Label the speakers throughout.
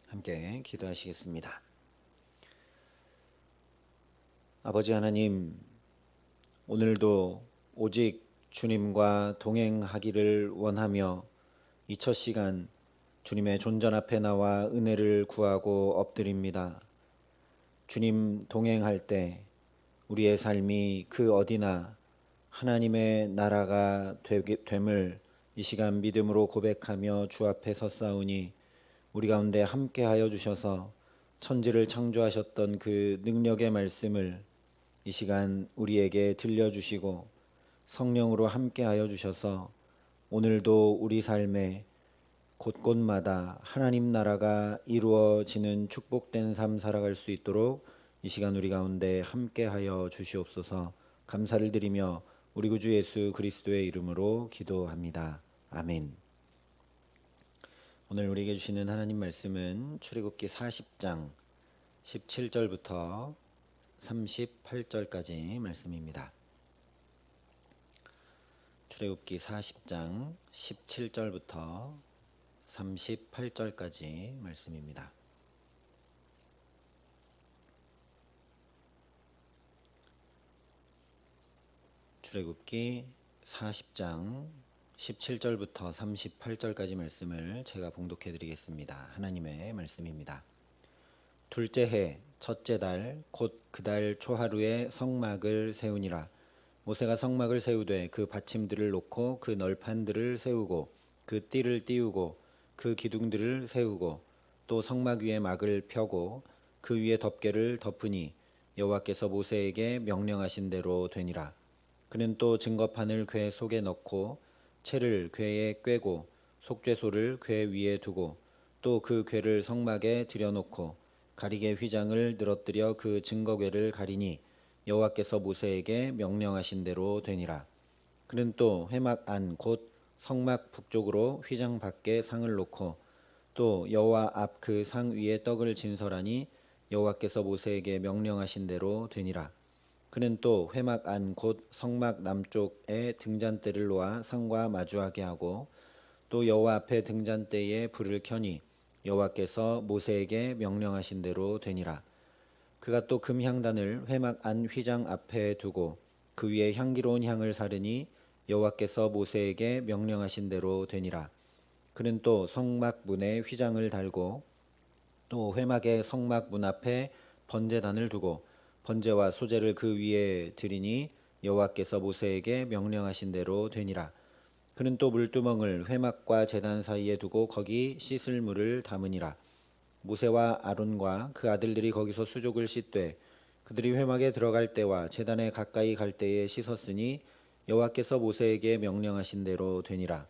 Speaker 1: 함께 기도하시겠습니다. 아버지 하나님, 오늘도 오직 주님과 동행하기를 원하며 이 첫 시간 주님의 존전 앞에 나와 은혜를 구하고 엎드립니다. 주님 동행할 때 우리의 삶이 그 어디나 하나님의 나라가 됨을 이 시간 믿음으로 고백하며 주 앞에 섰사오니 우리 가운데 함께하여 주셔서 천지를 창조하셨던 그 능력의 말씀을 이 시간 우리에게 들려주시고 성령으로 함께하여 주셔서 오늘도 우리 삶에 곳곳마다 하나님 나라가 이루어지는 축복된 삶 살아갈 수 있도록 이 시간 우리 가운데 함께하여 주시옵소서. 감사를 드리며 우리 구주 예수 그리스도의 이름으로 기도합니다. 아멘. 오늘 우리에게 주시는 하나님 말씀은 출애굽기 40장 17절부터 38절까지 말씀입니다. 출애굽기 40장 17절부터 38절까지 말씀입니다. 출애굽기 40장 17절부터 38절까지 말씀을 제가 봉독해 드리겠습니다. 하나님의 말씀입니다. 둘째 해 첫째 달 곧 그 달 초하루에 성막을 세우니라. 모세가 성막을 세우되 그 받침들을 놓고 그 널판들을 세우고 그 띠를 띄우고 그 기둥들을 세우고 또 성막 위에 막을 펴고 그 위에 덮개를 덮으니 여호와께서 모세에게 명령하신 대로 되니라. 그는 또 증거판을 궤 속에 넣고 채를 궤에 꿰고 속죄소를 궤 위에 두고 또 그 궤를 성막에 들여놓고 가리개 휘장을 늘어뜨려 그 증거궤를 가리니 여호와께서 모세에게 명령하신 대로 되니라. 그는 또 회막 안 곧 성막 북쪽으로 휘장 밖에 상을 놓고 또 여호와 앞 그 상 위에 떡을 진설하니 여호와께서 모세에게 명령하신 대로 되니라. 그는 또 회막 안 곧 성막 남쪽에 등잔대를 놓아 상과 마주하게 하고 또 여호와 앞에 등잔대에 불을 켜니 여호와께서 모세에게 명령하신 대로 되니라. 그가 또 금향단을 회막 안 휘장 앞에 두고 그 위에 향기로운 향을 사르니 여호와께서 모세에게 명령하신 대로 되니라. 그는 또 성막 문에 휘장을 달고 또 회막의 성막 문 앞에 번제단을 두고 번제와 소제를 그 위에 드리니 여호와께서 모세에게 명령하신 대로 되니라. 그는 또 물두멍을 회막과 제단 사이에 두고 거기 씻을 물을 담으니라. 모세와 아론과 그 아들들이 거기서 수족을 씻되 그들이 회막에 들어갈 때와 제단에 가까이 갈 때에 씻었으니 여호와께서 모세에게 명령하신 대로 되니라.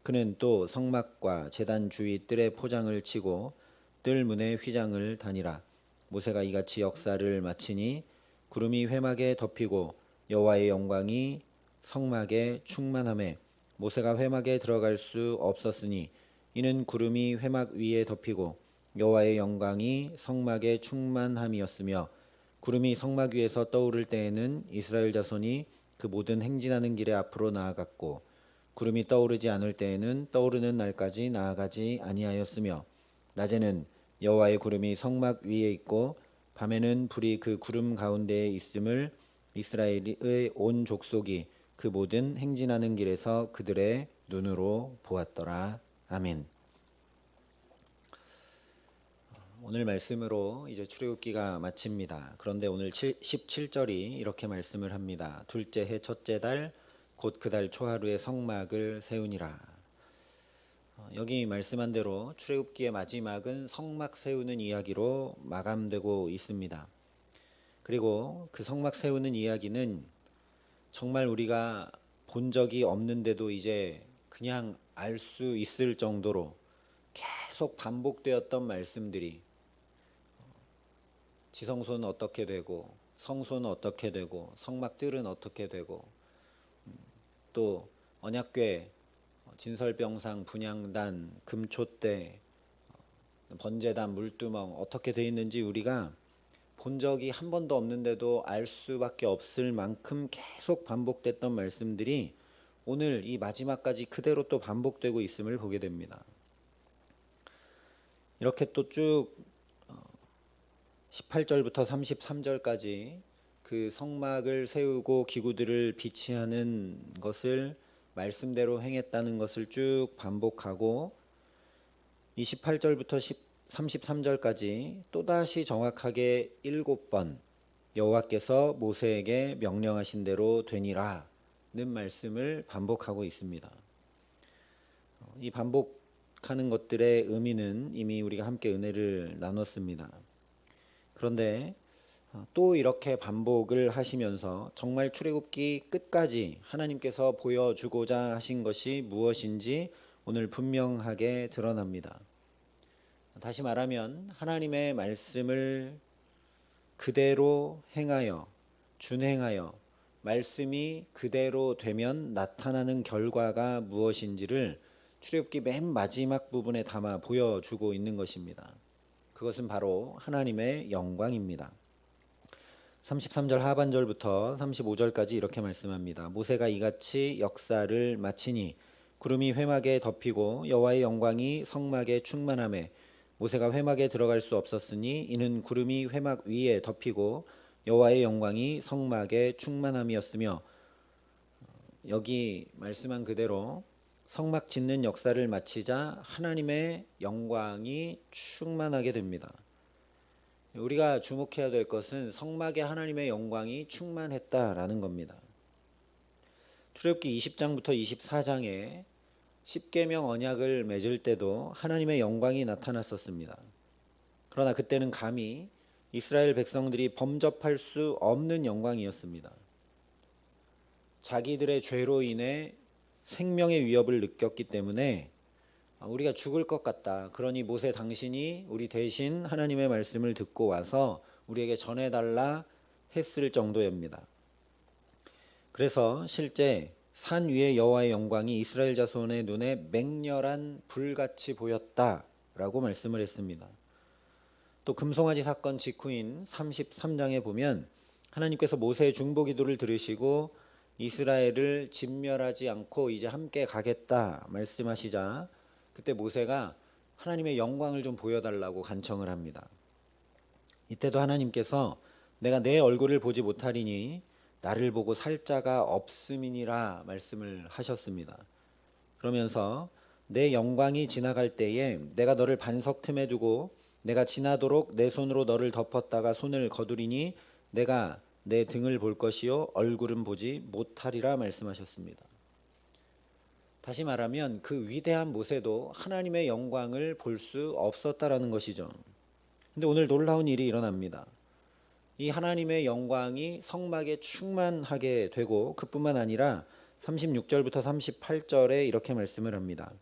Speaker 1: 그는 또 성막과 제단 주위 뜰에 포장을 치고 뜰 문에 휘장을 다니라. 모세가 이같이 역사를 마치니 구름이 회막에 덮이고 여호와의 영광이 성막에 충만하매 모세가 회막에 들어갈 수 없었으니 이는 구름이 회막 위에 덮이고 여호와의 영광이 성막에 충만함이었으며 구름이 성막 위에서 떠오를 때에는 이스라엘 자손이 그 모든 행진하는 길에 앞으로 나아갔고 구름이 떠오르지 않을 때에는 떠오르는 날까지 나아가지 아니하였으며 낮에는 여호와의 구름이 성막 위에 있고 밤에는 불이 그 구름 가운데에 있음을 이스라엘의 온 족속이 그 모든 행진하는 길에서 그들의 눈으로 보았더라. 아멘. 오늘 말씀으로 이제 출애굽기가 마칩니다. 그런데 오늘 17절이 이렇게 말씀을 합니다. 둘째 해 첫째 달 곧 그 달 초하루에 성막을 세우니라. 여기 말씀한 대로 출애굽기의 마지막은 성막 세우는 이야기로 마감되고 있습니다. 그리고 그 성막 세우는 이야기는 정말 우리가 본 적이 없는데도 이제 그냥 알 수 있을 정도로 계속 반복되었던 말씀들이 지성소는 어떻게 되고 성소는 어떻게 되고 성막들은 어떻게 되고 또 언약궤, 진설병상, 분향단, 금촛대, 번제단, 물두멍 어떻게 되어 있는지 우리가 본 적이 한 번도 없는데도 알 수밖에 없을 만큼 계속 반복됐던 말씀들이 오늘 이 마지막까지 그대로 또 반복되고 있음을 보게 됩니다. 이렇게 또 쭉 18절부터 33절까지 그 성막을 세우고 기구들을 비치하는 것을 말씀대로 행했다는 것을 쭉 반복하고 28절부터 33절까지 또다시 정확하게 7번 여호와께서 모세에게 명령하신 대로 되니라는 말씀을 반복하고 있습니다. 이 반복하는 것들의 의미는 이미 우리가 함께 은혜를 나눴습니다. 그런데 또 이렇게 반복을 하시면서 정말 출애굽기 끝까지 하나님께서 보여주고자 하신 것이 무엇인지 오늘 분명하게 드러납니다. 다시 말하면 하나님의 말씀을 그대로 행하여 준행하여 말씀이 그대로 되면 나타나는 결과가 무엇인지를 출애굽기 맨 마지막 부분에 담아 보여주고 있는 것입니다. 그것은 바로 하나님의 영광입니다. 33절 하반절부터 35절까지 이렇게 말씀합니다. 모세가 이같이 역사를 마치니 구름이 회막에 덮이고 여호와의 영광이 성막에 충만하매 모세가 회막에 들어갈 수 없었으니 이는 구름이 회막 위에 덮이고 여호와의 영광이 성막에 충만함이었으며, 여기 말씀한 그대로 성막 짓는 역사를 마치자 하나님의 영광이 충만하게 됩니다. 우리가 주목해야 될 것은 성막에 하나님의 영광이 충만했다라는 겁니다. 출애굽기 20장부터 24장에 십계명 언약을 맺을 때도 하나님의 영광이 나타났었습니다. 그러나 그때는 감히 이스라엘 백성들이 범접할 수 없는 영광이었습니다. 자기들의 죄로 인해 생명의 위협을 느꼈기 때문에 우리가 죽을 것 같다. 그러니 모세 당신이 우리 대신 하나님의 말씀을 듣고 와서 우리에게 전해달라 했을 정도입니다. 그래서 실제 산 위의 여호와의 영광이 이스라엘 자손의 눈에 맹렬한 불같이 보였다라고 말씀을 했습니다. 또 금송아지 사건 직후인 33장에 보면 하나님께서 모세의 중보 기도를 들으시고 이스라엘을 진멸하지 않고 이제 함께 가겠다 말씀하시자 그때 모세가 하나님의 영광을 좀 보여달라고 간청을 합니다. 이때도 하나님께서 내가 내 얼굴을 보지 못하리니 나를 보고 살 자가 없음이니라 말씀을 하셨습니다. 그러면서 내 영광이 지나갈 때에 내가 너를 반석 틈에 두고 내가 지나도록 내 손으로 너를 덮었다가 손을 거두리니 내가 내 등을 볼 것이요 얼굴은 보지 못하리라 말씀하셨습니다. 다시 말하면 그 위대한 모세도 하나님의 영광을 볼 수 없었다라는 것이죠. 근데 오늘 놀라운 일이 일어납니다. 이 하나님의 영광이 성막에 충만하게 되고 그뿐만 아니라 36절부터 38절에 이렇게 말씀을 합니다.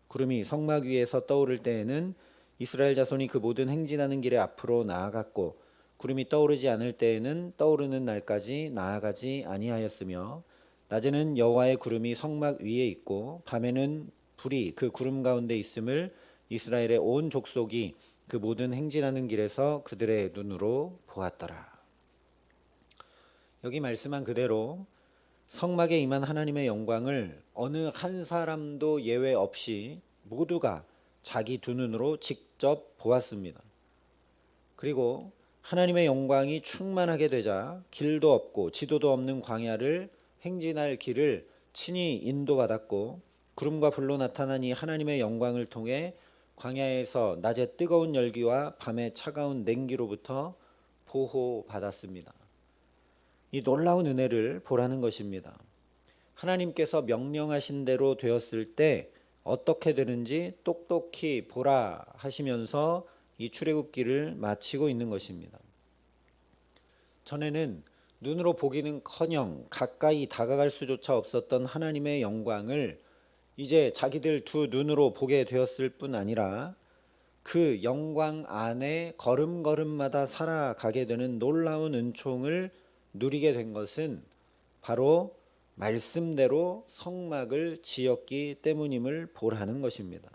Speaker 1: 구름이 성막 위에서 떠오를 때에는 이스라엘 자손이 그 모든 행진하는 길에 앞으로 나아갔고 구름이 떠오르지 않을 때에는 떠오르는 날까지 나아가지 아니하였으며 낮에는 여호와의 구름이 성막 위에 있고 밤에는 불이 그 구름 가운데 있음을 이스라엘의 온 족속이 그 모든 행진하는 길에서 그들의 눈으로 보았더라. 여기 말씀한 그대로 성막에 임한 하나님의 영광을 어느 한 사람도 예외 없이 모두가 자기 두 눈으로 직접 보았습니다. 그리고 하나님의 영광이 충만하게 되자 길도 없고 지도도 없는 광야를 행진할 길을 친히 인도받았고 구름과 불로 나타나니 하나님의 영광을 통해 광야에서 낮에 뜨거운 열기와 밤에 차가운 냉기로부터 보호받았습니다. 이 놀라운 은혜를 보라는 것입니다. 하나님께서 명령하신 대로 되었을 때 어떻게 되는지 똑똑히 보라 하시면서 이 출애굽기를 마치고 있는 것입니다. 전에는 눈으로 보기는커녕 가까이 다가갈 수조차 없었던 하나님의 영광을 이제 자기들 두 눈으로 보게 되었을 뿐 아니라 그 영광 안에 걸음걸음마다 살아가게 되는 놀라운 은총을 누리게 된 것은 바로 말씀대로 성막을 지었기 때문임을 보라는 것입니다.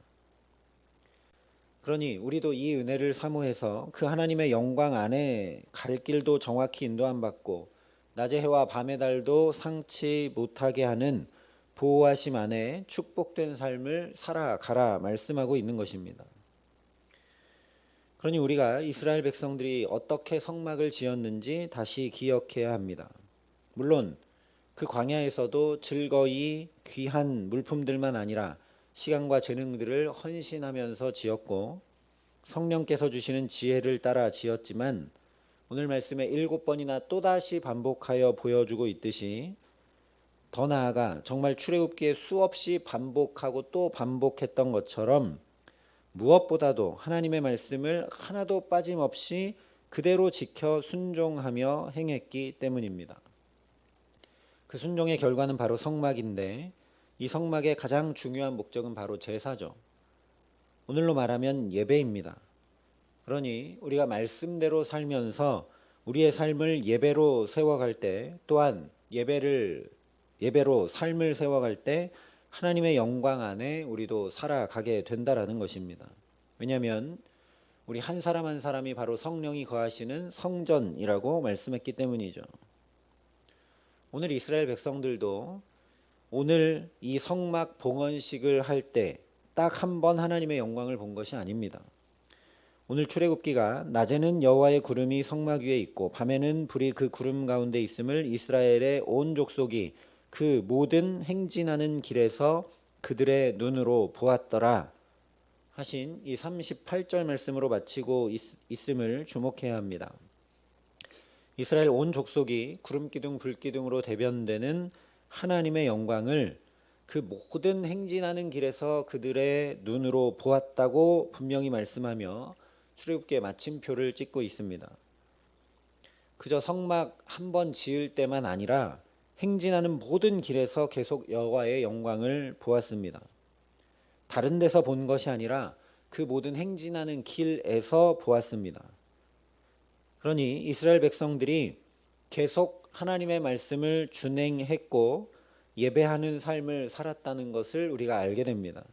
Speaker 1: 그러니 우리도 이 은혜를 사모해서 그 하나님의 영광 안에 갈 길도 정확히 인도함 받고 낮의 해와 밤의 달도 상치 못하게 하는 보호하심 안에 축복된 삶을 살아가라 말씀하고 있는 것입니다. 그러니 우리가 이스라엘 백성들이 어떻게 성막을 지었는지 다시 기억해야 합니다. 물론 그 광야에서도 즐거이 귀한 물품들만 아니라 시간과 재능들을 헌신하면서 지었고 성령께서 주시는 지혜를 따라 지었지만 오늘 말씀에 7번이나 또다시 반복하여 보여주고 있듯이 더 나아가 정말 출애굽기에 수없이 반복하고 또 반복했던 것처럼 무엇보다도 하나님의 말씀을 하나도 빠짐없이 그대로 지켜 순종하며 행했기 때문입니다. 그 순종의 결과는 바로 성막인데 이 성막의 가장 중요한 목적은 바로 제사죠. 오늘로 말하면 예배입니다. 그러니 우리가 말씀대로 살면서 우리의 삶을 예배로 세워갈 때 또한 예배로 삶을 세워갈 때 하나님의 영광 안에 우리도 살아가게 된다라는 것입니다. 왜냐하면 우리 한 사람 한 사람이 바로 성령이 거하시는 성전이라고 말씀했기 때문이죠. 오늘 이스라엘 백성들도 오늘 이 성막 봉헌식을 할 때 딱 한 번 하나님의 영광을 본 것이 아닙니다. 오늘 출애굽기가 낮에는 여호와의 구름이 성막 위에 있고 밤에는 불이 그 구름 가운데 있음을 이스라엘의 온 족속이 그 모든 행진하는 길에서 그들의 눈으로 보았더라 하신 이 38절 말씀으로 마치고 있음을 주목해야 합니다. 이스라엘 온 족속이 구름기둥 불기둥으로 대변되는 하나님의 영광을 그 모든 행진하는 길에서 그들의 눈으로 보았다고 분명히 말씀하며 출애굽기에 마침표를 찍고 있습니다. 그저 성막 한 번 지을 때만 아니라 행진하는 모든 길에서 계속 여호와의 영광을 보았습니다. 다른 데서 본 것이 아니라 그 모든 행진하는 길에서 보았습니다. 그러니 이스라엘 백성들이 계속 하나님의 말씀을 준행했고 예배하는 삶을 살았다는 것을 우리가 알게 됩니다.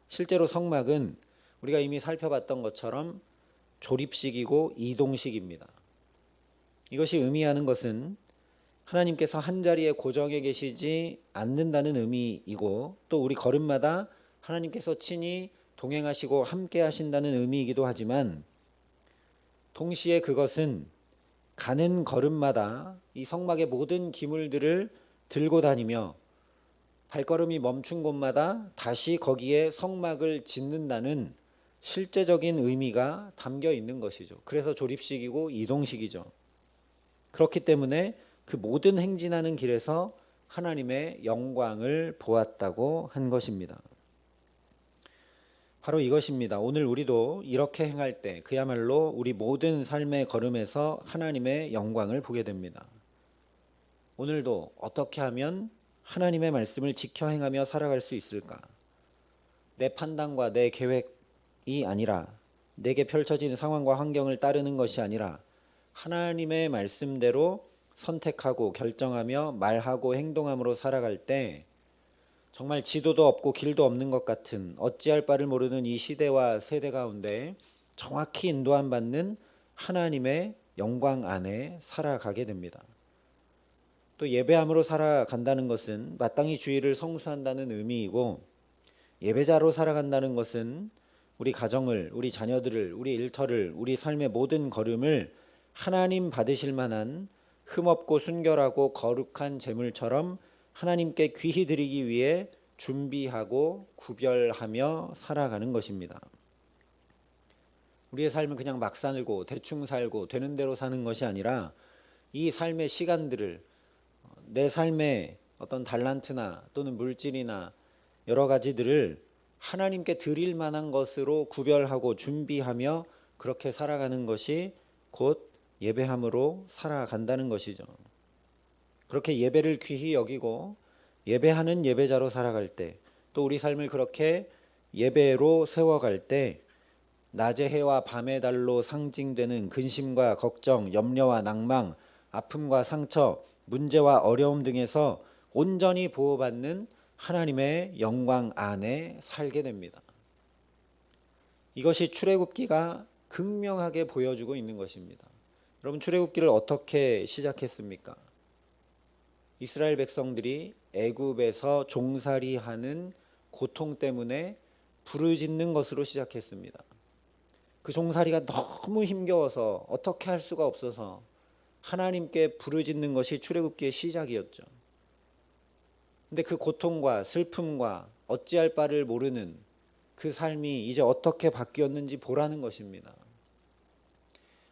Speaker 1: 실제로 성막은 우리가 이미 살펴봤던 것처럼 조립식이고 이동식입니다. 이것이 의미하는 것은 하나님께서 한자리에 고정해 계시지 않는다는 의미이고 또 우리 걸음마다 하나님께서 친히 동행하시고 함께 하신다는 의미이기도 하지만 동시에 그것은 가는 걸음마다 이 성막의 모든 기물들을 들고 다니며 발걸음이 멈춘 곳마다 다시 거기에 성막을 짓는다는 실제적인 의미가 담겨 있는 것이죠. 그래서 조립식이고 이동식이죠. 그렇기 때문에 그 모든 행진하는 길에서 하나님의 영광을 보았다고 한 것입니다. 바로 이것입니다. 오늘 우리도 이렇게 행할 때 그야말로 우리 모든 삶의 걸음에서 하나님의 영광을 보게 됩니다. 오늘도 어떻게 하면 하나님의 말씀을 지켜 행하며 살아갈 수 있을까? 내 판단과 내 계획이 아니라 내게 펼쳐진 상황과 환경을 따르는 것이 아니라 하나님의 말씀대로 선택하고 결정하며 말하고 행동함으로 살아갈 때 정말 지도도 없고 길도 없는 것 같은 어찌할 바를 모르는 이 시대와 세대 가운데 정확히 인도함 받는 하나님의 영광 안에 살아가게 됩니다. 또 예배함으로 살아간다는 것은 마땅히 주의를 성수한다는 의미이고 예배자로 살아간다는 것은 우리 가정을, 우리 자녀들을, 우리 일터를, 우리 삶의 모든 걸음을 하나님 받으실 만한 흠없고 순결하고 거룩한 제물처럼 하나님께 귀히 드리기 위해 준비하고 구별하며 살아가는 것입니다. 우리의 삶은 그냥 막 살고 대충 살고 되는 대로 사는 것이 아니라 이 삶의 시간들을 내 삶의 어떤 달란트나 또는 물질이나 여러 가지들을 하나님께 드릴 만한 것으로 구별하고 준비하며 그렇게 살아가는 것이 곧 예배함으로 살아간다는 것이죠. 그렇게 예배를 귀히 여기고 예배하는 예배자로 살아갈 때 또 우리 삶을 그렇게 예배로 세워갈 때 낮의 해와 밤의 달로 상징되는 근심과 걱정, 염려와 낭망, 아픔과 상처, 문제와 어려움 등에서 온전히 보호받는 하나님의 영광 안에 살게 됩니다. 이것이 출애굽기가 극명하게 보여주고 있는 것입니다. 여러분, 출애굽기를 어떻게 시작했습니까? 이스라엘 백성들이 애굽에서 종살이하는 고통 때문에 부르짖는 것으로 시작했습니다. 그 종살이가 너무 힘겨워서 어떻게 할 수가 없어서 하나님께 부르짖는 것이 출애굽기의 시작이었죠. 근데 그 고통과 슬픔과 어찌할 바를 모르는 그 삶이 이제 어떻게 바뀌었는지 보라는 것입니다.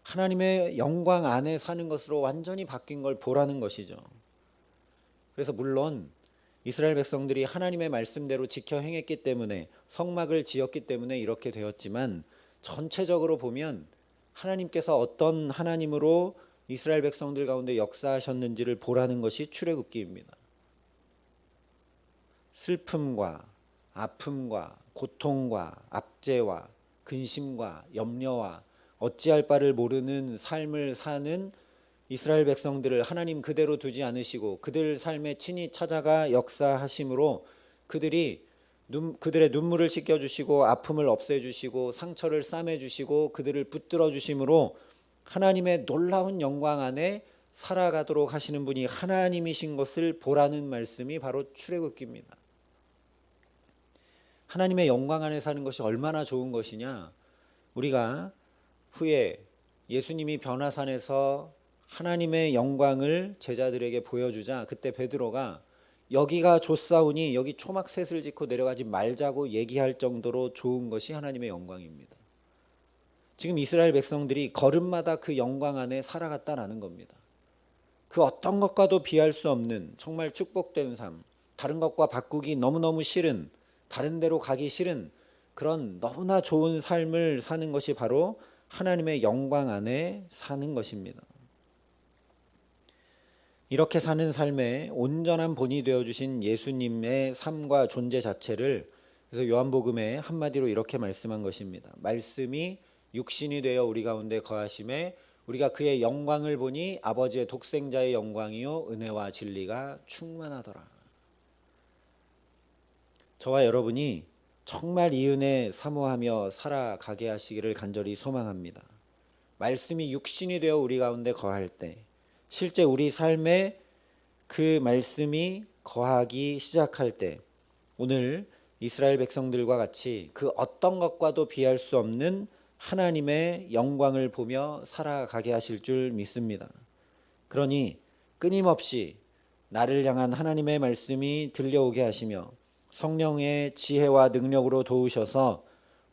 Speaker 1: 하나님의 영광 안에 사는 것으로 완전히 바뀐 걸 보라는 것이죠. 그래서 물론 이스라엘 백성들이 하나님의 말씀대로 지켜 행했기 때문에, 성막을 지었기 때문에 이렇게 되었지만, 전체적으로 보면 하나님께서 어떤 하나님으로 이스라엘 백성들 가운데 역사하셨는지를 보라는 것이 출애굽기입니다. 슬픔과 아픔과 고통과 압제와 근심과 염려와 어찌할 바를 모르는 삶을 사는 이스라엘 백성들을 하나님 그대로 두지 않으시고 그들 삶에 친히 찾아가 역사하심으로 그들의 눈물을 씻겨주시고 아픔을 없애주시고 상처를 싸매주시고 그들을 붙들어 주심으로 하나님의 놀라운 영광 안에 살아가도록 하시는 분이 하나님이신 것을 보라는 말씀이 바로 출애굽기입니다. 하나님의 영광 안에 사는 것이 얼마나 좋은 것이냐. 우리가 후에 예수님이 변화산에서 하나님의 영광을 제자들에게 보여주자 그때 베드로가 여기가 좋사오니 여기 초막셋을 짓고 내려가지 말자고 얘기할 정도로 좋은 것이 하나님의 영광입니다. 지금 이스라엘 백성들이 걸음마다 그 영광 안에 살아갔다라는 겁니다. 그 어떤 것과도 비할 수 없는 정말 축복된 삶, 다른 것과 바꾸기 너무너무 싫은, 다른 데로 가기 싫은 그런 너무나 좋은 삶을 사는 것이 바로 하나님의 영광 안에 사는 것입니다. 이렇게 사는 삶의 온전한 본이 되어주신 예수님의 삶과 존재 자체를 그래서 요한복음에 한마디로 이렇게 말씀한 것입니다. 말씀이 육신이 되어 우리 가운데 거하심에 우리가 그의 영광을 보니 아버지의 독생자의 영광이요 은혜와 진리가 충만하더라. 저와 여러분이 정말 이 은혜 사모하며 살아가게 하시기를 간절히 소망합니다. 말씀이 육신이 되어 우리 가운데 거할 때 실제 우리 삶에 그 말씀이 거하기 시작할 때 오늘 이스라엘 백성들과 같이 그 어떤 것과도 비할 수 없는 하나님의 영광을 보며 살아가게 하실 줄 믿습니다. 그러니 끊임없이 나를 향한 하나님의 말씀이 들려오게 하시며 성령의 지혜와 능력으로 도우셔서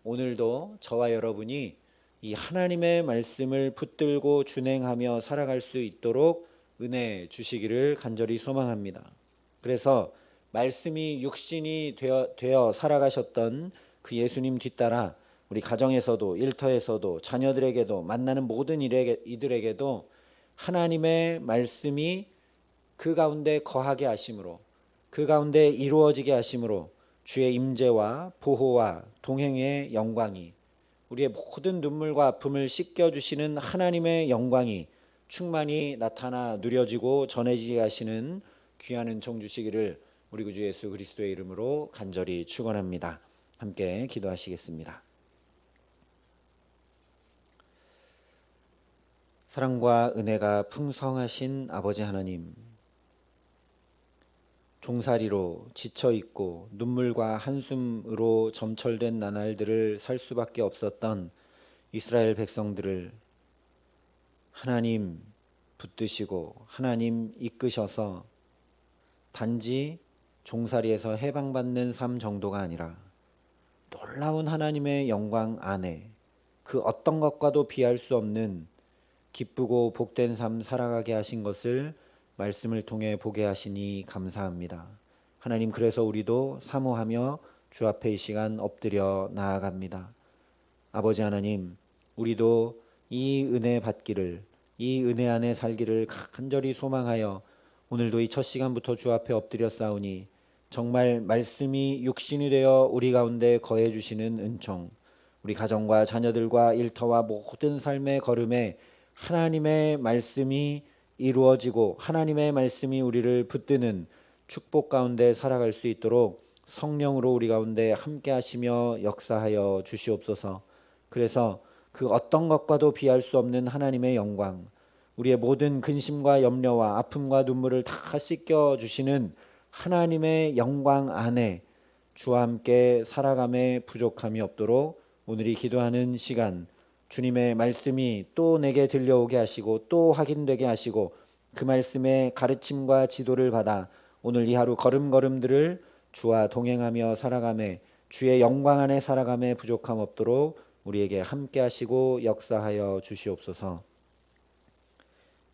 Speaker 1: 오늘도 저와 여러분이 이 하나님의 말씀을 붙들고 준행하며 살아갈 수 있도록 은혜 주시기를 간절히 소망합니다. 그래서 말씀이 육신이 되어 살아가셨던 그 예수님 뒤따라 우리 가정에서도 일터에서도 자녀들에게도 만나는 모든 이들에게도 하나님의 말씀이 그 가운데 거하게 하심으로 그 가운데 이루어지게 하심으로 주의 임재와 보호와 동행의 영광이 우리의 모든 눈물과 아픔을 씻겨주시는 하나님의 영광이 충만히 나타나 누려지고 전해지게 하시는 귀한 은총 주시기를 우리 구주 예수 그리스도의 이름으로 간절히 축원합니다. 함께 기도하시겠습니다. 사랑과 은혜가 풍성하신 아버지 하나님, 종살이로 지쳐있고 눈물과 한숨으로 점철된 나날들을 살 수밖에 없었던 이스라엘 백성들을 하나님 붙드시고 하나님 이끄셔서 단지 종살이에서 해방받는 삶 정도가 아니라 놀라운 하나님의 영광 안에 그 어떤 것과도 비할 수 없는 기쁘고 복된 삶 살아가게 하신 것을 말씀을 통해 보게 하시니 감사합니다. 하나님, 그래서 우리도 사모하며 주 앞에 이 시간 엎드려 나아갑니다. 아버지 하나님, 우리도 이 은혜 받기를, 이 은혜 안에 살기를 간절히 소망하여 오늘도 이 첫 시간부터 주 앞에 엎드려 싸우니 정말 말씀이 육신이 되어 우리 가운데 거해 주시는 은총, 우리 가정과 자녀들과 일터와 모든 삶의 걸음에 하나님의 말씀이 이루어지고 하나님의 말씀이 우리를 붙드는 축복 가운데 살아갈 수 있도록 성령으로 우리 가운데 함께 하시며 역사하여 주시옵소서. 그래서 그 어떤 것과도 비할 수 없는 하나님의 영광, 우리의 모든 근심과 염려와 아픔과 눈물을 다 씻겨 주시는 하나님의 영광 안에 주와 함께 살아감에 부족함이 없도록 오늘이 기도하는 시간 주님의 말씀이 또 내게 들려오게 하시고 또 확인되게 하시고 그 말씀의 가르침과 지도를 받아 오늘 이 하루 걸음걸음들을 주와 동행하며 살아가매 주의 영광 안에 살아가매 부족함 없도록 우리에게 함께 하시고 역사하여 주시옵소서.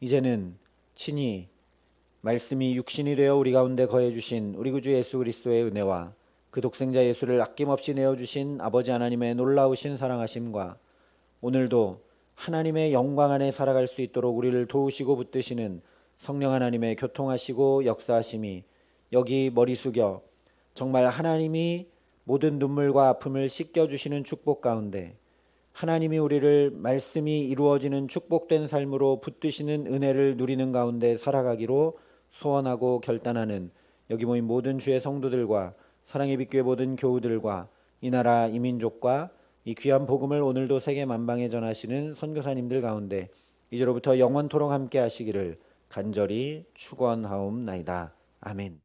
Speaker 1: 이제는 친히 말씀이 육신이 되어 우리 가운데 거해 주신 우리 구주 예수 그리스도의 은혜와 그 독생자 예수를 아낌없이 내어 주신 아버지 하나님의 놀라우신 사랑하심과 오늘도 하나님의 영광 안에 살아갈 수 있도록 우리를 도우시고 붙드시는 성령 하나님의 교통하시고 역사하심이 여기 머리 숙여 정말 하나님이 모든 눈물과 아픔을 씻겨주시는 축복 가운데 하나님이 우리를 말씀이 이루어지는 축복된 삶으로 붙드시는 은혜를 누리는 가운데 살아가기로 소원하고 결단하는 여기 모인 모든 주의 성도들과 사랑의 빛교회 모든 교우들과 이 나라 이 민족과 이 귀한 복음을 오늘도 세계 만방에 전하시는 선교사님들 가운데 이제로부터 영원토록 함께 하시기를 간절히 축원하옵나이다. 아멘.